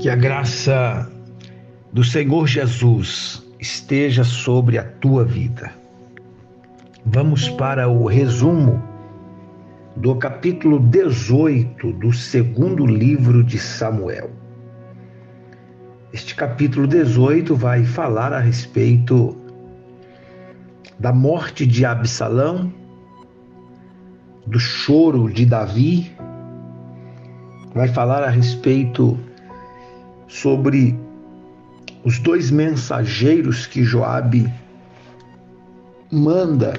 Que a graça do Senhor Jesus esteja sobre a tua vida. Vamos para o resumo do capítulo 18 do segundo livro de Samuel. Este capítulo 18 vai falar a respeito da morte de Absalão, do choro de Davi, vai falar a respeito sobre os dois mensageiros que Joabe manda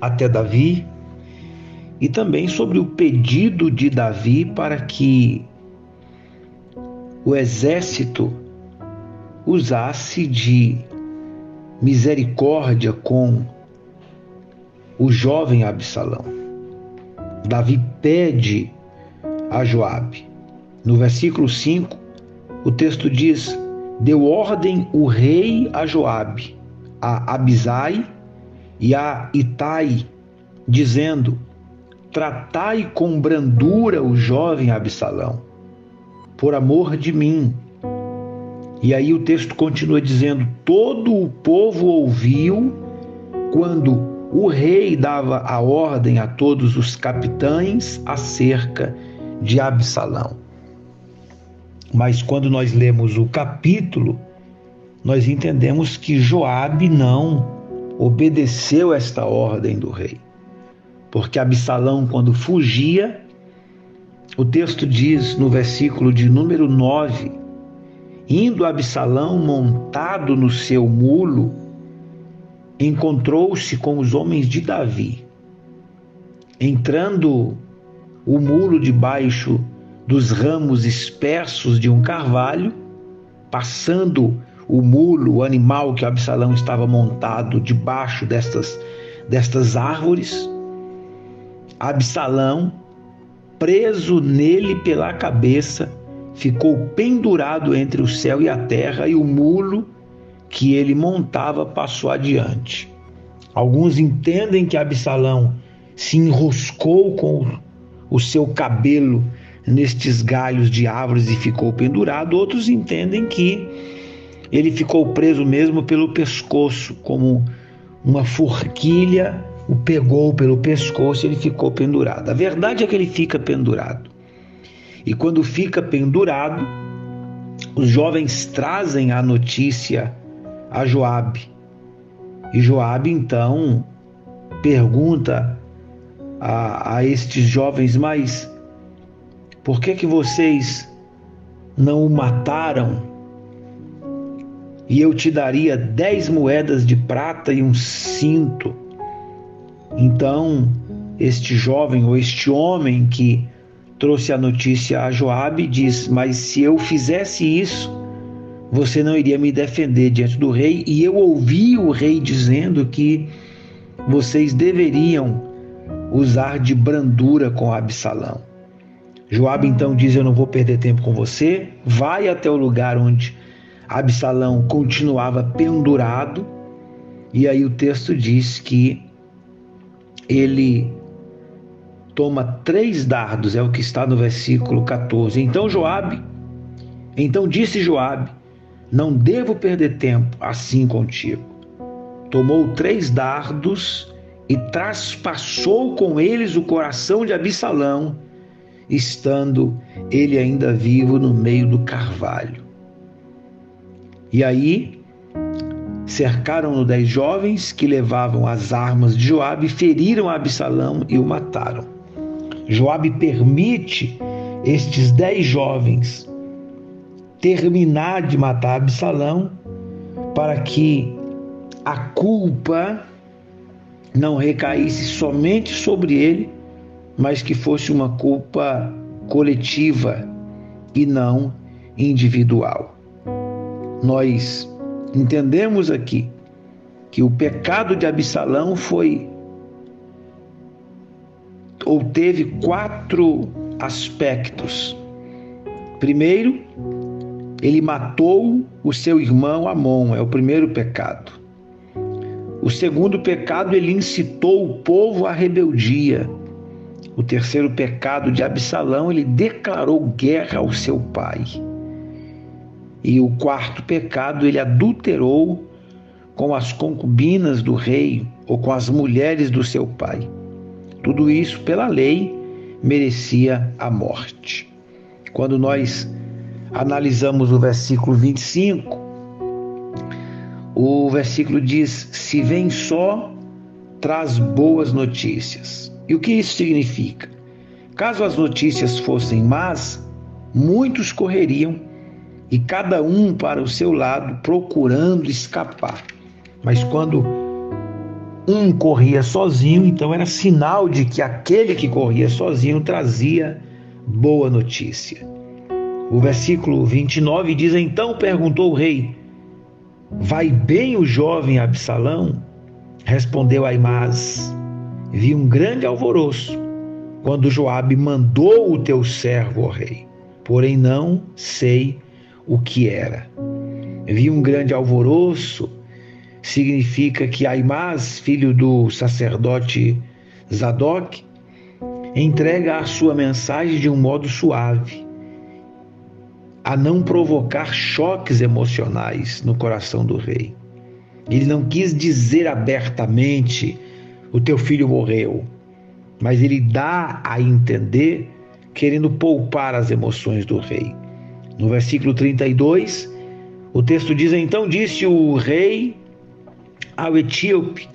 até Davi e também sobre o pedido de Davi para que o exército usasse de misericórdia com o jovem Absalão. Davi pede a Joabe. No versículo 5, o texto diz: deu ordem o rei a Joabe, a Abisai e a Itai, dizendo: tratai com brandura o jovem Absalão, por amor de mim. E aí o texto continua dizendo: todo o povo ouviu quando o rei dava a ordem a todos os capitães acerca de Absalão. Mas quando nós lemos o capítulo, nós entendemos que Joabe não obedeceu esta ordem do rei. Porque Absalão, quando fugia, o texto diz no versículo de número 9, indo Absalão montado no seu mulo, encontrou-se com os homens de Davi. Entrando o mulo debaixo dos ramos espessos de um carvalho, passando o mulo, o animal que Absalão estava montado debaixo destas árvores, Absalão, preso nele pela cabeça, ficou pendurado entre o céu e a terra, e o mulo que ele montava passou adiante. Alguns entendem que Absalão se enroscou com o seu cabelo nestes galhos de árvores e ficou pendurado. Outros entendem que ele ficou preso mesmo pelo pescoço, como uma forquilha o pegou pelo pescoço e ele ficou pendurado. A verdade é que ele fica pendurado. E quando fica pendurado, os jovens trazem a notícia a Joabe. E Joabe então pergunta a estes jovens: mas por que vocês não o mataram? E eu te daria 10 moedas de prata e um cinto. Então, este jovem ou este homem que trouxe a notícia a Joabe diz: mas se eu fizesse isso, você não iria me defender diante do rei, e eu ouvi o rei dizendo que vocês deveriam usar de brandura com Absalão. Joabe então diz: eu não vou perder tempo com você, vai até o lugar onde Absalão continuava pendurado. E aí o texto diz que ele toma 3 dardos, é o que está no versículo 14. Então disse Joabe: não devo perder tempo assim contigo. Tomou 3 dardos e traspassou com eles o coração de Absalão, estando ele ainda vivo no meio do carvalho. E aí cercaram-no 10 jovens que levavam as armas de Joabe, feriram Absalão e o mataram. Joabe permite estes 10 jovens terminar de matar Absalão, para que a culpa não recaísse somente sobre ele, mas que fosse uma culpa coletiva e não individual. Nós entendemos aqui que o pecado de Absalão teve 4 aspectos. Primeiro, ele matou o seu irmão Amon, é o primeiro pecado. O segundo pecado, ele incitou o povo à rebeldia. O terceiro pecado de Absalão, ele declarou guerra ao seu pai. E o quarto pecado, ele adulterou com as concubinas do rei ou com as mulheres do seu pai. Tudo isso, pela lei, merecia a morte. Quando nós analisamos o versículo 25, o versículo diz: se vem só, traz boas notícias. E o que isso significa? Caso as notícias fossem más, muitos correriam e cada um para o seu lado, procurando escapar. Mas quando um corria sozinho, então era sinal de que aquele que corria sozinho trazia boa notícia. O versículo 29 diz: então perguntou o rei: vai bem o jovem Absalão? Respondeu Aimás: vi um grande alvoroço quando Joabe mandou o teu servo, ó rei, porém não sei o que era. Vi um grande alvoroço significa que Aimás, filho do sacerdote Zadok, entrega a sua mensagem de um modo suave, a não provocar choques emocionais no coração do rei. Ele não quis dizer abertamente: o teu filho morreu, mas ele dá a entender, querendo poupar as emoções do rei. No versículo 32, o texto diz: então disse o rei ao etíope: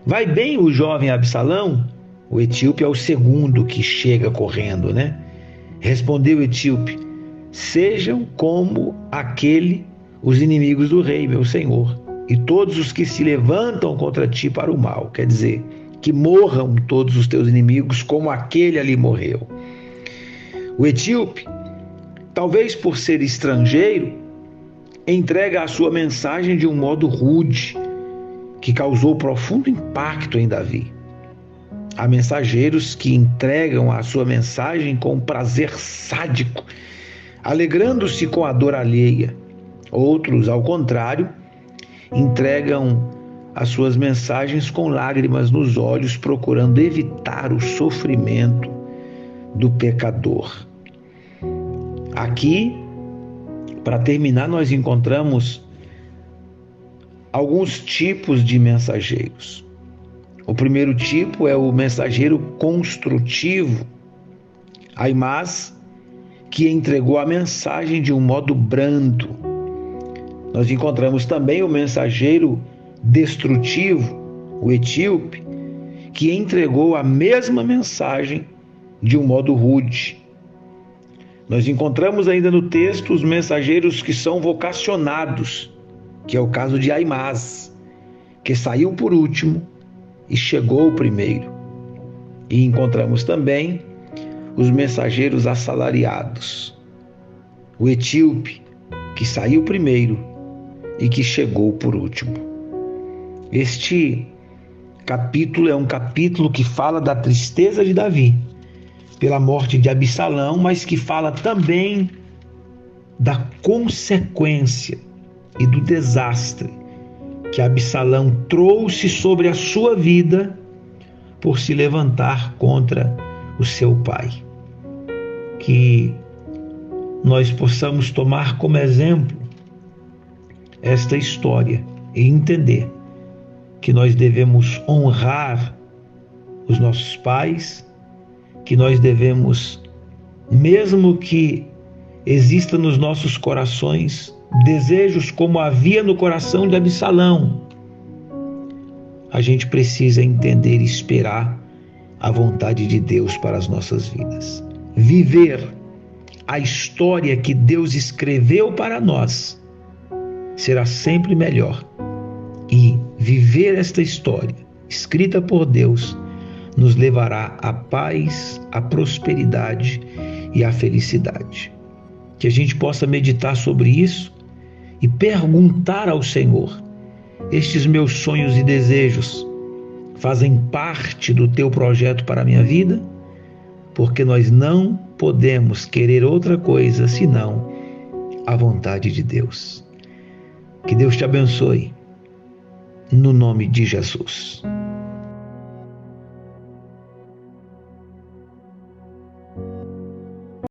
vai bem o jovem Absalão? O etíope é o segundo que chega correndo, né? Respondeu o etíope: sejam como os inimigos do rei, meu senhor, e todos os que se levantam contra ti para o mal. Quer dizer, que morram todos os teus inimigos como aquele ali morreu. O etíope, talvez por ser estrangeiro, entrega a sua mensagem de um modo rude, que causou profundo impacto em Davi. Há mensageiros que entregam a sua mensagem com prazer sádico, alegrando-se com a dor alheia. Outros, ao contrário, entregam as suas mensagens com lágrimas nos olhos, procurando evitar o sofrimento do pecador. Aqui, para terminar, nós encontramos alguns tipos de mensageiros. O primeiro tipo é o mensageiro construtivo, Aimás, que entregou a mensagem de um modo brando. Nós encontramos também o mensageiro destrutivo, o etíope, que entregou a mesma mensagem de um modo rude. Nós encontramos ainda no texto os mensageiros que são vocacionados, que é o caso de Aimás, que saiu por último e chegou primeiro. E encontramos também os mensageiros assalariados, o etíope, que saiu primeiro e que chegou por último. Este capítulo é um capítulo que fala da tristeza de Davi pela morte de Absalão, mas que fala também da consequência e do desastre que Absalão trouxe sobre a sua vida por se levantar contra o seu pai. Que nós possamos tomar como exemplo esta história e entender que nós devemos honrar os nossos pais, que nós devemos, mesmo que exista nos nossos corações desejos como havia no coração de Absalão, a gente precisa entender e esperar a vontade de Deus para as nossas vidas. Viver a história que Deus escreveu para nós será sempre melhor. E viver esta história escrita por Deus nos levará à paz, à prosperidade e à felicidade. Que a gente possa meditar sobre isso e perguntar ao Senhor: estes meus sonhos e desejos fazem parte do teu projeto para a minha vida? Porque nós não podemos querer outra coisa senão a vontade de Deus. Que Deus te abençoe, no nome de Jesus.